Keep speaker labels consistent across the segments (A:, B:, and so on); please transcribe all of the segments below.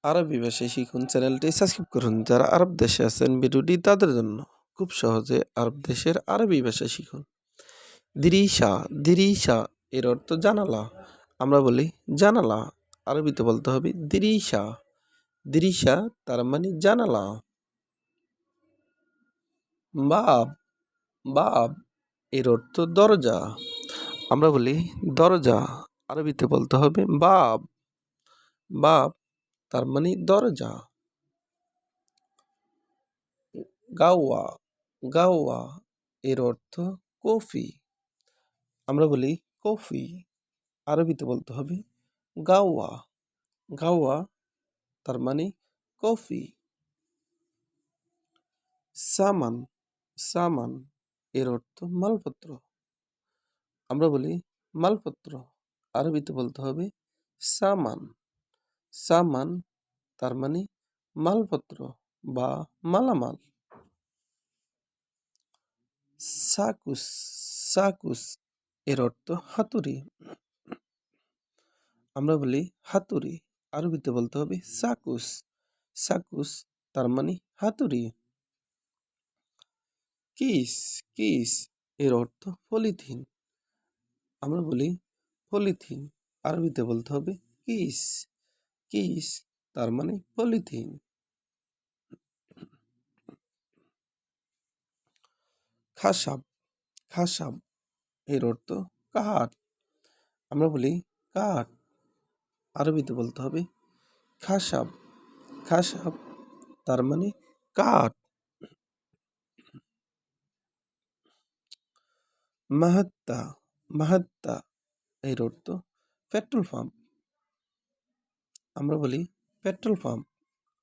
A: আরবি ভাষা শিখুন চ্যানেলটি সাবস্ক্রাইব করুন। যারা আরব দেশে আছেন ভিডিওটি তাদের জন্য। খুব সহজে আরব দেশের আরবি ভাষা শিখুন। দিরিশা, দিরিশা এর অর্থ জানালা। আমরা বলি জানালা, আরবিতে বলতে হবে দিরিশা। দিরিশা তার মানে জানালা। বাব, বাব এর অর্থ দরজা। আমরা বলি দরজা, আরবিতে বলতে হবে বাব। বাব তার মানে দরজা। গাওয়া, গাওয়া এর অর্থ কফি। আমরা বলি কফি, আরবিতে বলতে হবে গাওয়া। গাওয়া তার মানে কফি। সামান, সামান এর অর্থ মালপত্র। আমরা বলি মালপত্র, আরবিতে বলতে হবে সামান। সামান তার মানে মালপত্র বা মালামাল। সাকুস, সাকুস এর অর্থ হাতুড়ি। আমরা বলি হাতুড়ি, আরবিতে বলতে হবে সাকুস। সাকুস তার মানে হাতুড়ি। কিস, কিস এর অর্থ পলিথিন। আমরা বলি পলিথিন, আরবিতে বলতে হবে কিস। কিস তার মানে পলিথিন। খাসাব, খাসাব এর অর্থ কাঠ। আমরা বলি কাঠ, আরবিতে বলতে হবে খাসাব। খাসাব তার মানে কাঠ। মাহাত্তা, মাহাত্তা এর অর্থ পেট্রোল পাম্প। আমরা বলি পেট্রোল পাম্প,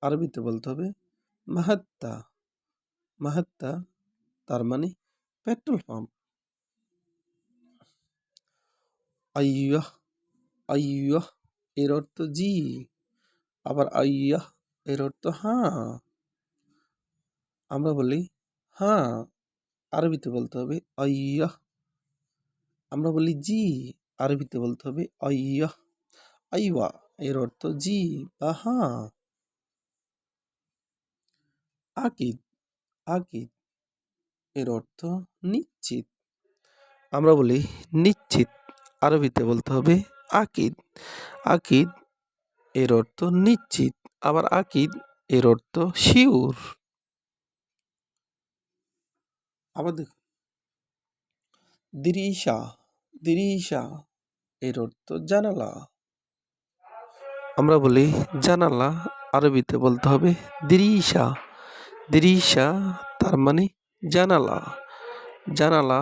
A: আরবিতে বলতে হবে মাহাত্তা। মাহাত্তা তার মানে পেট্রোল পাম্প। আইয়াহ, আইয়াহ এর অর্থ জি, আবার আইয়াহ এর অর্থ হ্যাঁ। আমরা বলি হ্যাঁ, আরবিতে বলতে হবে আইয়াহ। আমরা বলি জি, আরবিতে বলতে হবে আইয়াহ। আইওয়া এর অর্থ জি বা হ্যাঁ। আকিদ, আকিদ এর অর্থ নিশ্চিত। আমরা বলি নিশ্চিত, আরবিতে বলতে হবে আকিদ। আকিদ এর অর্থ নিশ্চিত, আবার আকিদ এর অর্থ শিওর। আবার দেখুন দিরিশা, দিরিশা এর অর্থ জানালা। আমরা বলি জানালা, আরবিতে বলতে হবে দিরিশা। দিরিশা তার মানে জানালা। জানালা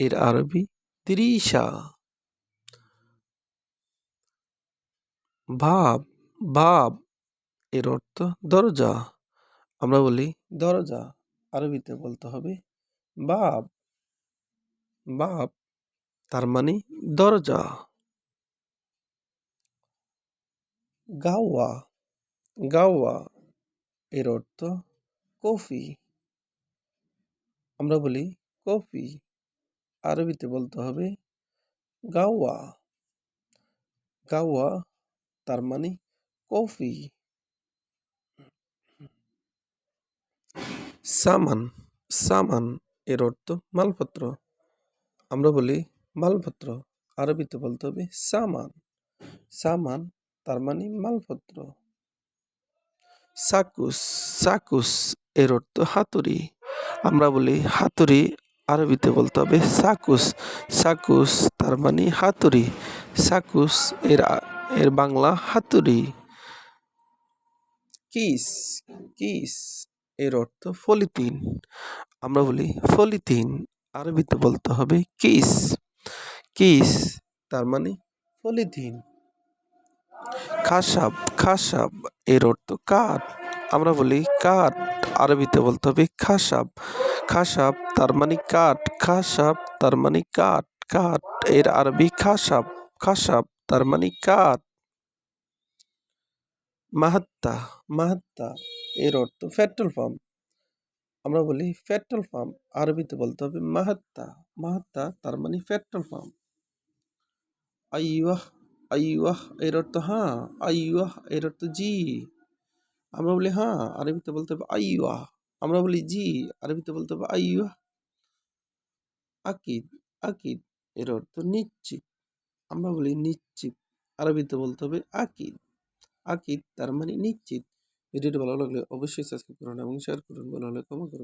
A: এর আরবি দিরিশা। বাব, বাব এর অর্থ দরজা। আমরা বলি দরজা, আরবিতে বলতে হবে বাব। বাব তার মানে দরজা। গাওয়া, গাওয়া এর অর্থ কফি। আমরা বলি কফি, আরবিতে বলতে হবে গাওয়া। গাওয়া তার মানে কফি। সামান, সামান এর অর্থ মালপত্র। আমরা বলি মালপত্র, আরবিতে বলতে হবে সামান। সামান তার মানে মালপত্র। সাকুস, সাকুস এর অর্থ হাতুড়ি। আমরা বলি হাতুড়ি, আরবিতে বলতে হবে সাকুস। সাকুস তার মানে হাতুড়ি। সাকুস এর বাংলা হাতুড়ি। কিস, কিস এর অর্থ পলিথিন। আমরা বলি পলিথিন, আরবিতে বলতে হবে কিস। কিস তার মানে পলিথিন। খাসাব, খাসাব এর অর্থ কাঠ। আমরা বলি কাঠ, আরবিতে বলতে হবে খাসাব। খাসাব তার মানে কাঠ। খাসাব তার মানে কাঠ। কাঠ এর আরবি খাসাব। খাসাব তার মানে কাঠ। মাহাত্তা, মাহাত্তা এর অর্থ পেট্রোল পাম্প। আমরা বলি পেট্রোল পাম্প, আরবিতে বলতে হবে মাহাত্তা। মাহাত্তা তার মানে পেট্রোল পাম্প। আইয়াহ, আইওয়াহ এর অর্থ হ্যাঁ, আইওয়াহ এর অর্থ জি। আমরা বলি হ্যাঁ, আরবিতে বলতে হবে আইওয়াহ। আমরা বলি জি, আরবিতে বলতে হবে আইওয়াহ। আকিদ, আকিদ এর অর্থ নিশ্চিত। আমরা বলি নিশ্চিত, আরবিতে বলতে হবে আকিদ। আকিদ তার মানে নিশ্চিত। ভিডিওটি ভালো লাগলে অবশ্যই সাবস্ক্রাইব করুন এবং শেয়ার করুন। ভালো হলে ক্ষমা করুন।